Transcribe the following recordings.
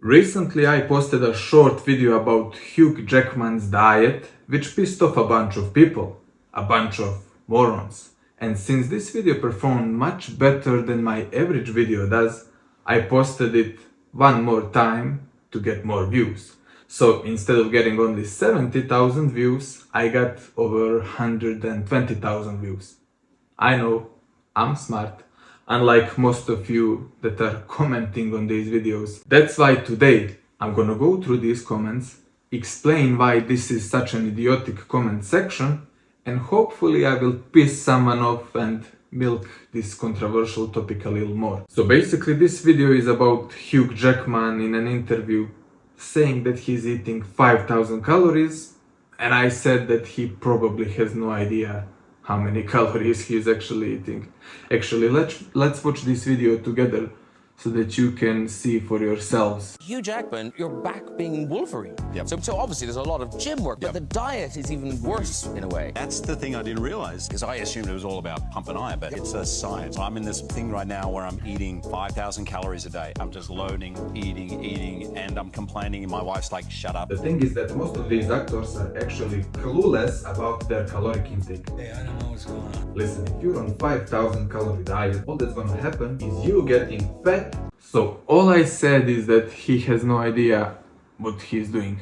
Recently I posted a short video about Hugh Jackman's diet, which pissed off a bunch of people, a bunch of morons. And since this video performed much better than my average video does, I posted it one more time to get more views. So instead of getting only 70,000 views, I got over 120,000 views. I know, I'm smart, unlike most of you that are commenting on these videos. That's why today I'm gonna go through these comments, explain why this is such an idiotic comment section, and hopefully I will piss someone off and milk this controversial topic a little more. So basically this video is about Hugh Jackman in an interview saying that he's eating 5,000 calories, and I said that he probably has no idea how many calories he's actually eating. Actually, let's watch this video together so that you can see for yourselves. Hugh Jackman, you're back being Wolverine. Yep. So obviously there's a lot of gym work, but Yep. the diet is even worse in a way. That's the thing I didn't realize, because I assumed it was all about pumping iron, but it's a science. I'm in this thing right now where I'm eating 5,000 calories a day. I'm just loading, eating, and I'm complaining, and my wife's like, shut up. The thing is that most of these actors are actually clueless about their caloric intake. Hey, I don't know what's going on. Listen, if you're on 5,000 calorie diet, all that's gonna happen is you getting fat. So all I said is that he has no idea what he's doing.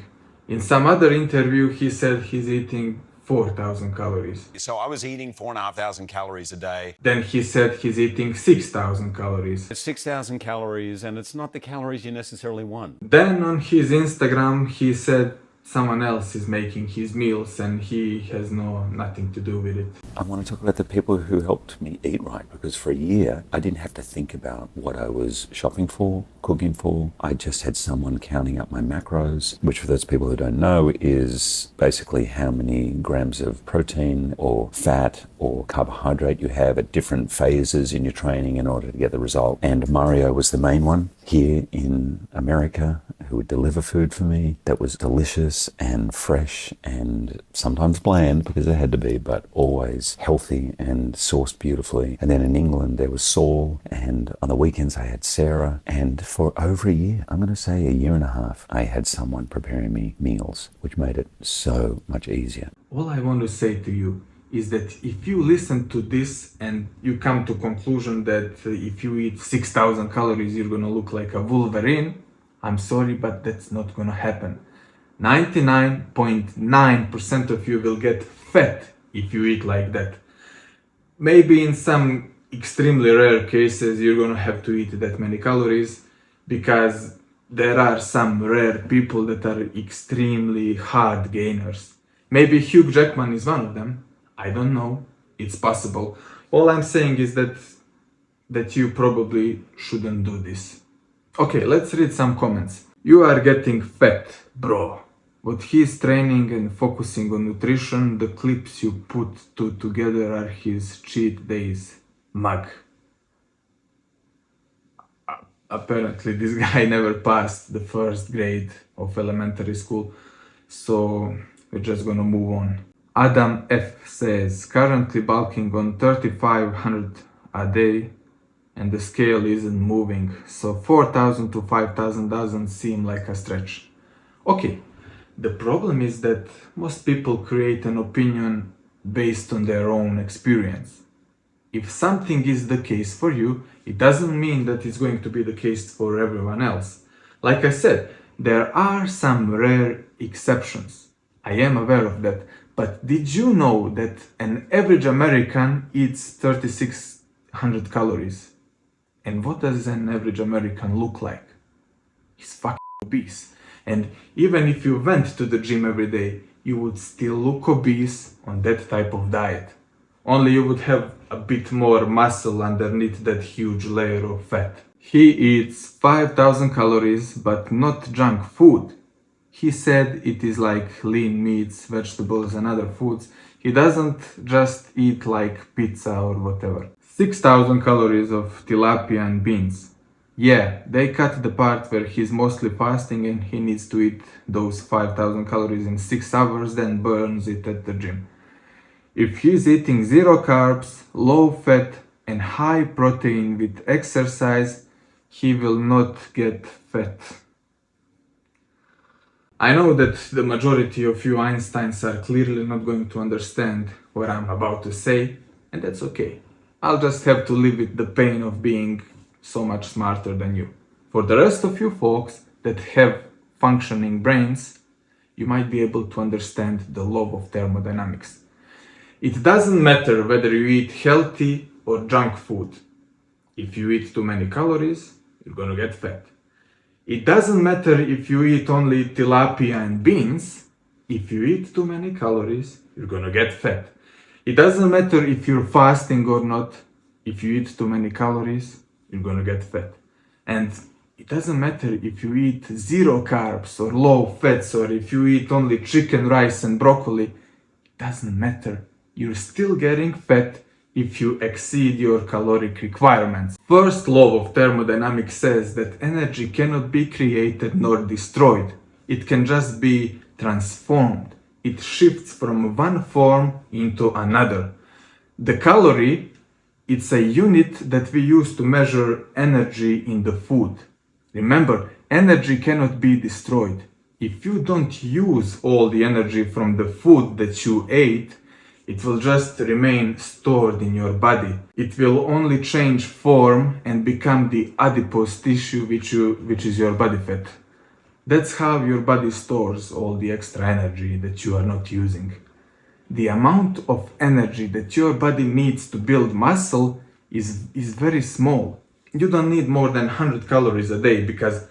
In some other interview, he said he's eating 4,000 calories. So I was eating 4,500 calories a day. Then he said he's eating 6,000 calories. It's 6,000 calories, and it's not the calories you necessarily want. Then on his Instagram, he said someone else is making his meals and he has nothing to do with it. I want to talk about the people who helped me eat right, because for a year I didn't have to think about what I was shopping for, cooking for. I just had someone counting up my macros, which for those people who don't know is basically how many grams of protein or fat or carbohydrate you have at different phases in your training in order to get the result. And Mario was the main one here in America who would deliver food for me that was delicious and fresh and sometimes bland because it had to be, but always healthy and sourced beautifully. And then in England there was Saul, and on the weekends I had Sarah, and for over a year, I'm going to say a year and a half, I had someone preparing me meals, which made it so much easier. All I want to say to you is that if you listen to this and you come to conclusion that if you eat 6,000 calories you're gonna look like a Wolverine, I'm sorry, but that's not gonna happen. 99.9% of you will get fat if you eat like that. Maybe in some extremely rare cases you're gonna have to eat that many calories, because there are some rare people that are extremely hard gainers. Maybe Hugh Jackman is one of them. I don't know. It's possible. All I'm saying is that you probably shouldn't do this. Okay, let's read some comments. You are getting fat, bro. But he's training and focusing on nutrition. The clips you put together are his cheat days. Mug. Apparently this guy never passed the first grade of elementary school. So we're just gonna move on. Adam F says, currently bulking on 3,500 a day and the scale isn't moving, so 4,000 to 5,000 doesn't seem like a stretch. Okay, the problem is that most people create an opinion based on their own experience. If something is the case for you, it doesn't mean that it's going to be the case for everyone else. Like I said, there are some rare exceptions. I am aware of that. But did you know that an average American eats 3,600 calories? And what does an average American look like? He's fucking obese. And even if you went to the gym every day, you would still look obese on that type of diet. Only you would have a bit more muscle underneath that huge layer of fat. He eats 5,000 calories, but not junk food. He said it is like lean meats, vegetables and other foods. He doesn't just eat like pizza or whatever. 6,000 calories of tilapia and beans. Yeah, they cut the part where he's mostly fasting and he needs to eat those 5,000 calories in 6 hours, then burns it at the gym. If he's eating zero carbs, low fat and high protein with exercise, he will not get fat. I know that the majority of you Einsteins are clearly not going to understand what I'm about to say, and that's okay. I'll just have to live with the pain of being so much smarter than you. For the rest of you folks that have functioning brains, you might be able to understand the law of thermodynamics. It doesn't matter whether you eat healthy or junk food. If you eat too many calories, you're gonna get fat. It doesn't matter if you eat only tilapia and beans. If you eat too many calories, you're gonna get fat. It doesn't matter if you're fasting or not. If you eat too many calories, you're gonna get fat. And it doesn't matter if you eat zero carbs or low fats, or if you eat only chicken, rice and broccoli. It doesn't matter. You're still getting fat if you exceed your caloric requirements. First law of thermodynamics says that energy cannot be created nor destroyed. It can just be transformed. It shifts from one form into another. The calorie, it's a unit that we use to measure energy in the food. Remember, energy cannot be destroyed. If you don't use all the energy from the food that you ate, it will just remain stored in your body. It will only change form and become the adipose tissue, which is your body fat. That's how your body stores all the extra energy that you are not using. The amount of energy that your body needs to build muscle is very small. You don't need more than 100 calories a day, because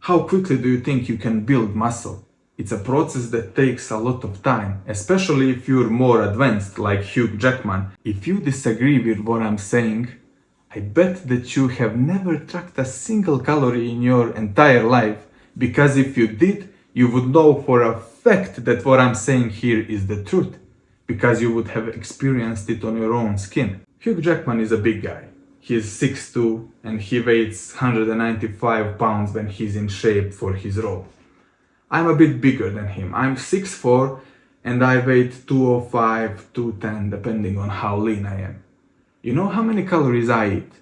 how quickly do you think you can build muscle? It's a process that takes a lot of time, especially if you're more advanced like Hugh Jackman. If you disagree with what I'm saying, I bet that you have never tracked a single calorie in your entire life, because if you did, you would know for a fact that what I'm saying here is the truth, because you would have experienced it on your own skin. Hugh Jackman is a big guy. He's 6'2" and he weighs 195 pounds when he's in shape for his role. I'm a bit bigger than him. I'm 6'4" and I weigh 205, 210, depending on how lean I am. You know how many calories I eat?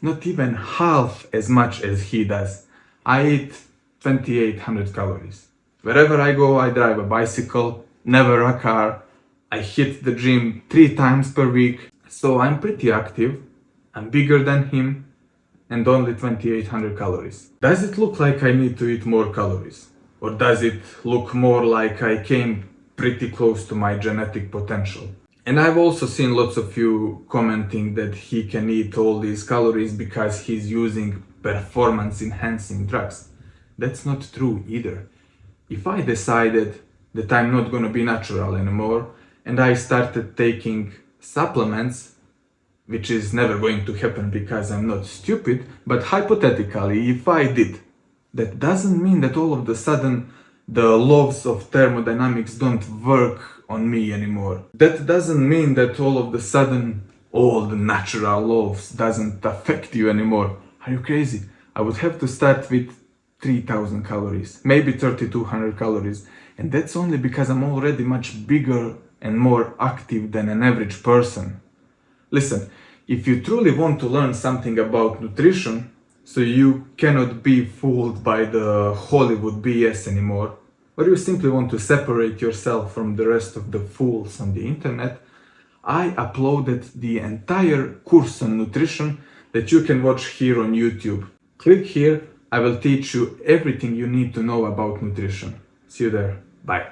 Not even half as much as he does. I eat 2,800 calories. Wherever I go, I drive a bicycle, never a car. I hit the gym 3 times per week. So I'm pretty active. I'm bigger than him and only 2,800 calories. Does it look like I need to eat more calories? Or does it look more like I came pretty close to my genetic potential? And I've also seen lots of you commenting that he can eat all these calories because he's using performance enhancing drugs. That's not true either. If I decided that I'm not gonna be natural anymore and I started taking supplements, which is never going to happen because I'm not stupid, but hypothetically, if I did, that doesn't mean that all of a sudden the laws of thermodynamics don't work on me anymore. That doesn't mean that all of a sudden all the natural laws doesn't affect you anymore. Are you crazy? I would have to start with 3,000 calories, maybe 3,200 calories, and that's only because I'm already much bigger and more active than an average person. Listen, if you truly want to learn something about nutrition, so you cannot be fooled by the Hollywood BS anymore, or you simply want to separate yourself from the rest of the fools on the internet, I uploaded the entire course on nutrition that you can watch here on YouTube. Click here, I will teach you everything you need to know about nutrition. See you there. Bye.